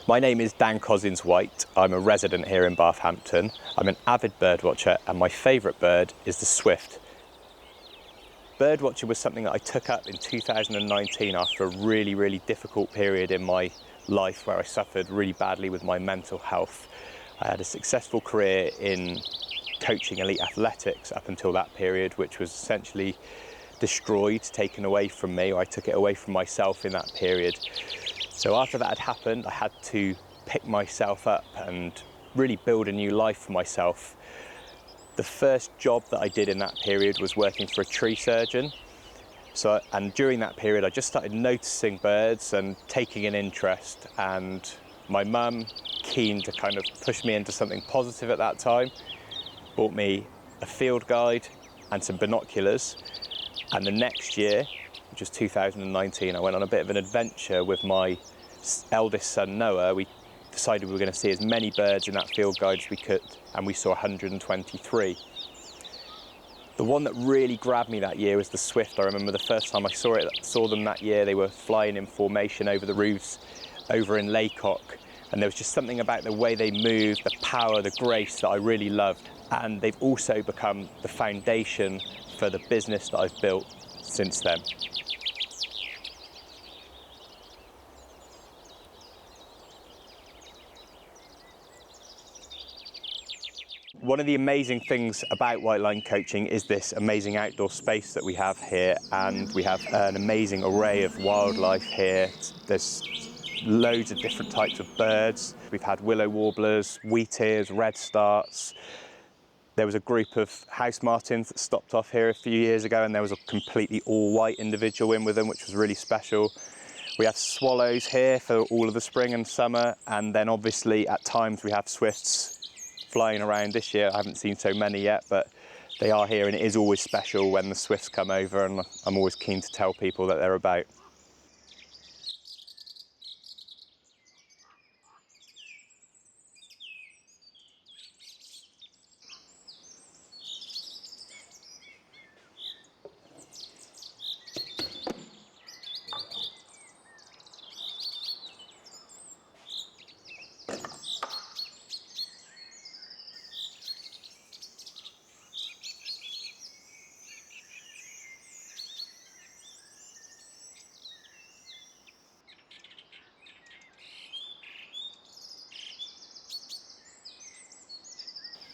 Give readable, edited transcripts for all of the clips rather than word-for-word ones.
My name is Dan Cossins White. I'm a resident here in Bathampton. I'm an avid birdwatcher and my favourite bird is the swift. Birdwatching was something that I took up in 2019 after a really difficult period in my life where I suffered really badly with my mental health. I had a successful career in coaching elite athletics up until that period, which was essentially destroyed, taken away from me, or I took it away from myself in that period. So after that had happened, I had to pick myself up and really build a new life for myself. The first job that I did in that period was working for a tree surgeon. And during that period, I just started noticing birds and taking an interest. And my mum, keen to kind of push me into something positive at that time, bought me a field guide and some binoculars. And the next year, which was 2019, I went on a bit of an adventure with my eldest son, Noah. We decided we were going to see as many birds in that field guide as we could, and we saw 123. The one that really grabbed me that year was the swift. I remember the first time I saw them that year, they were flying in formation over the roofs over in Laycock, and there was just something about the way they moved, the power, the grace that I really loved. And they've also become the foundation for the business that I've built since then. One of the amazing things about Whiteline Coaching is this amazing outdoor space that we have here, and we have an amazing array of wildlife here. There's loads of different types of birds. We've had willow warblers, wheatears, redstarts. There was a group of house martins that stopped off here a few years ago, and there was a completely all-white individual in with them, which was really special. We have swallows here for all of the spring and summer, and then obviously at times we have swifts flying around. This year I haven't seen so many yet, but they are here, and it is always special when the swifts come over, and I'm always keen to tell people that they're about.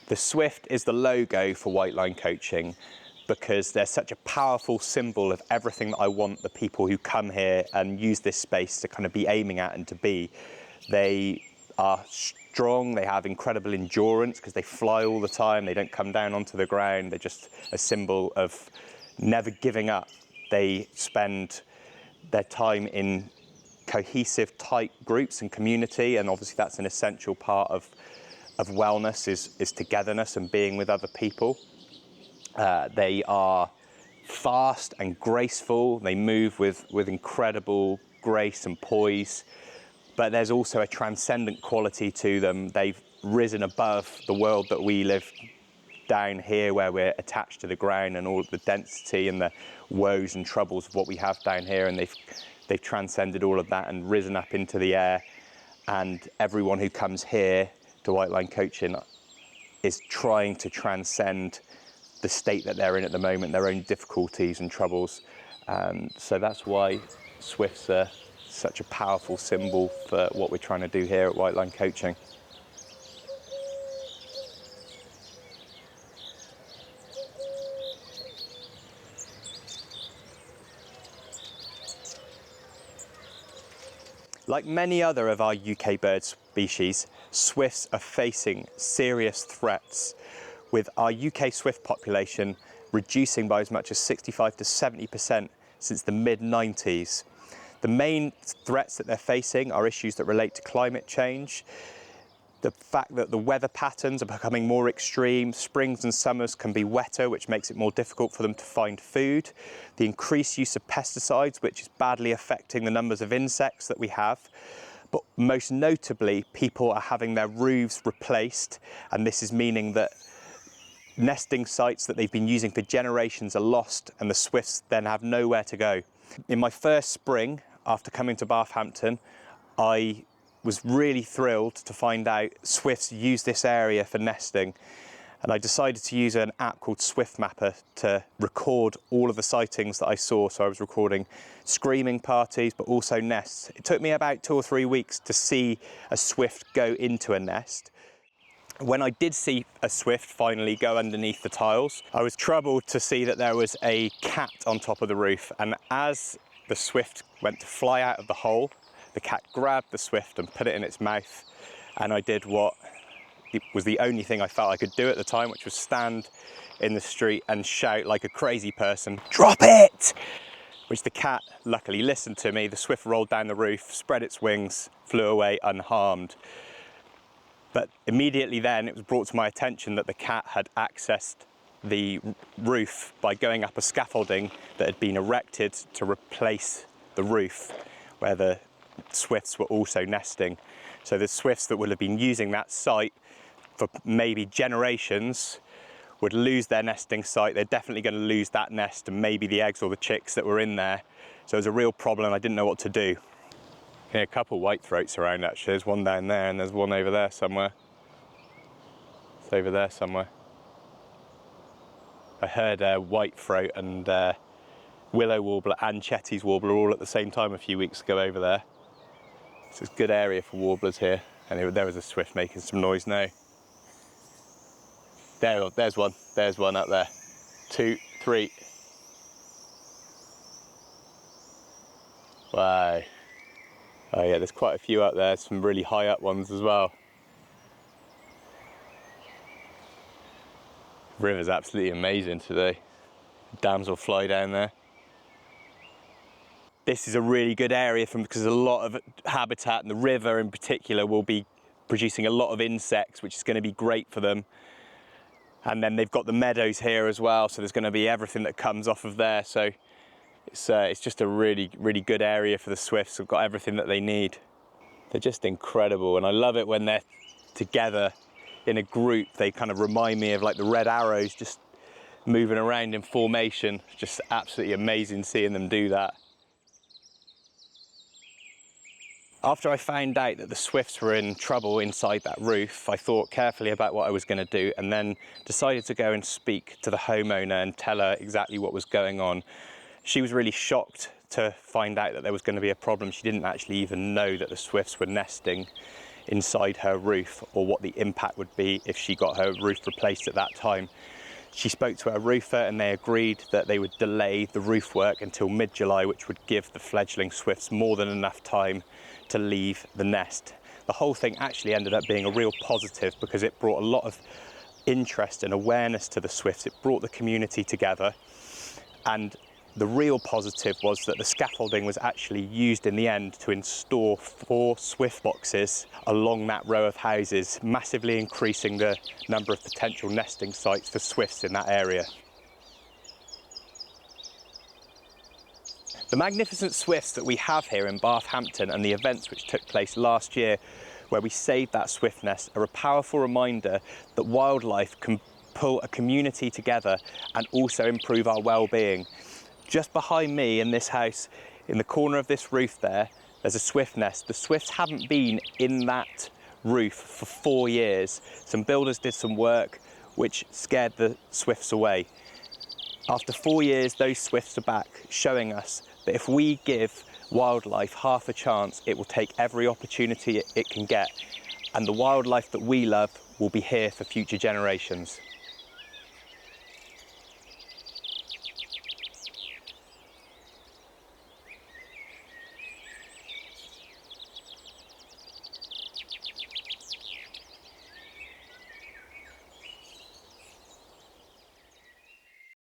The swift is the logo for Whiteline Coaching because they're such a powerful symbol of everything that I want the people who come here and use this space to kind of be aiming at and to be. They are strong, they have incredible endurance because they fly all the time, they don't come down onto the ground, they're just a symbol of never giving up. They spend their time in cohesive, tight groups and community, and obviously that's an essential part of wellness is togetherness and being with other people. They are fast and graceful. They move with incredible grace and poise, but there's also a transcendent quality to them. They've risen above the world that we live down here, where we're attached to the ground and all of the density and the woes and troubles of what we have down here, and they've transcended all of that and risen up into the air. And everyone who comes here to Whiteline Coaching is trying to transcend the state that they're in at the moment, their own difficulties and troubles. So that's why swifts are such a powerful symbol for what we're trying to do here at Whiteline Coaching. Like many other of our UK bird species, swifts are facing serious threats, with our UK swift population reducing by as much as 65 to 70% since the mid-90s. The main threats that they're facing are issues that relate to climate change, the fact that the weather patterns are becoming more extreme, springs and summers can be wetter, which makes it more difficult for them to find food, the increased use of pesticides, which is badly affecting the numbers of insects that we have. But most notably, people are having their roofs replaced, and this is meaning that nesting sites that they've been using for generations are lost, and the swifts then have nowhere to go. In my first spring, after coming to Bathampton, I was really thrilled to find out swifts use this area for nesting. And I decided to use an app called Swift Mapper to record all of the sightings that I saw. So I was recording screaming parties, but also nests. It took me about 2 or 3 weeks to see a swift go into a nest. When I did see a swift finally go underneath the tiles, I was troubled to see that there was a cat on top of the roof. And as the swift went to fly out of the hole, the cat grabbed the swift and put it in its mouth. And I did what it was the only thing I felt I could do at the time, which was stand in the street and shout like a crazy person, "Drop it!" Which the cat luckily listened to me. The swift rolled down the roof, spread its wings, flew away unharmed. But immediately then it was brought to my attention that the cat had accessed the roof by going up a scaffolding that had been erected to replace the roof where the swifts were also nesting. So the swifts that would have been using that site for maybe generations would lose their nesting site. They're definitely going to lose that nest and maybe the eggs or the chicks that were in there. So it was a real problem. I didn't know what to do. Okay, a couple white throats around actually. There's one down there and there's one over there somewhere. It's over there somewhere. I heard white throat and willow warbler and Chetty's warbler all at the same time a few weeks ago over there. So it's a good area for warblers here. And there was a swift making some noise now. There's one up there. 2, 3. Wow. Oh yeah, there's quite a few up there, some really high up ones as well. The river's absolutely amazing today. Dams will fly down there. This is a really good area because a lot of habitat, and the river in particular will be producing a lot of insects, which is going to be great for them. And then they've got the meadows here as well, so there's going to be everything that comes off of there. So it's just a really, really good area for the swifts. They've got everything that they need. They're just incredible, and I love it when they're together in a group. They kind of remind me of like the red arrows just moving around in formation. Just absolutely amazing seeing them do that. After I found out that the swifts were in trouble inside that roof, I thought carefully about what I was going to do and then decided to go and speak to the homeowner and tell her exactly what was going on. She was really shocked to find out that there was going to be a problem. She didn't actually even know that the swifts were nesting inside her roof or what the impact would be if she got her roof replaced at that time. She spoke to her roofer and they agreed that they would delay the roof work until mid-July, which would give the fledgling swifts more than enough time to leave the nest. The whole thing actually ended up being a real positive because it brought a lot of interest and awareness to the swifts. It brought the community together, and the real positive was that the scaffolding was actually used in the end to install 4 swift boxes along that row of houses, massively increasing the number of potential nesting sites for swifts in that area. The magnificent swifts that we have here in Bathampton and the events which took place last year where we saved that swift nest are a powerful reminder that wildlife can pull a community together and also improve our well-being. Just behind me in this house, in the corner of this roof there's a swift nest. The swifts haven't been in that roof for 4 years. Some builders did some work which scared the swifts away. After 4 years, those swifts are back, showing us that if we give wildlife half a chance, it will take every opportunity it can get, and the wildlife that we love will be here for future generations.